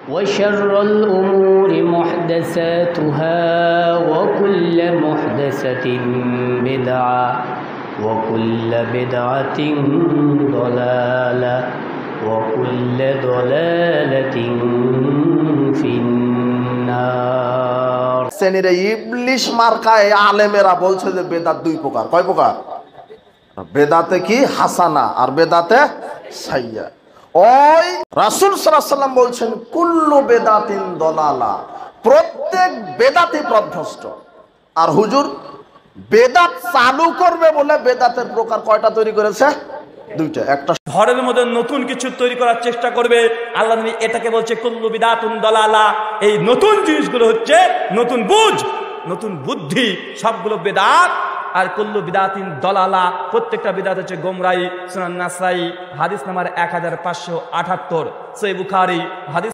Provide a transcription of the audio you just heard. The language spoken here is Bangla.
وشر الأمور محدثاتها وكل محدثة بدعة وكل بدعة ضلالة وكل ضلالة في النار শ্রেণীর ইবলিশ মার্কায় আলেমেরা বলছে যে বেদাত দুই প্রকার। কয় প্রকার? বেদাতে কি হাসানা আর বেদাতে সাইয়্যা। ওই রাসূল সাল্লাল্লাহু আলাইহি ওয়াসাল্লাম বলছেন কুল্লু বেদাতিন দলালা, প্রত্যেক বেদাতই পথভ্রষ্ট। আর হুজুর বেদাত চালু করবে বলে বেদাতের প্রকার কয়টা তৈরি করেছে? দুইটা। একটা ঘরের মধ্যে নতুন কিছু তৈরি করার চেষ্টা করবে, আল্লাহ নবী এটাকে বলছে কুল্লু বিদাতুন দালালা। এই নতুন জিনিসগুলো হচ্ছে নতুন বুঝ, নতুন বুদ্ধি, সবগুলো বেদাত। আর কুল্লু বিদাতিন দালালা, প্রত্যেকটা বিদাত হচ্ছে গোমরাহি। সুনান নাসাই হাদিস নাম্বার 1578, সহিহ বুখারী হাদিস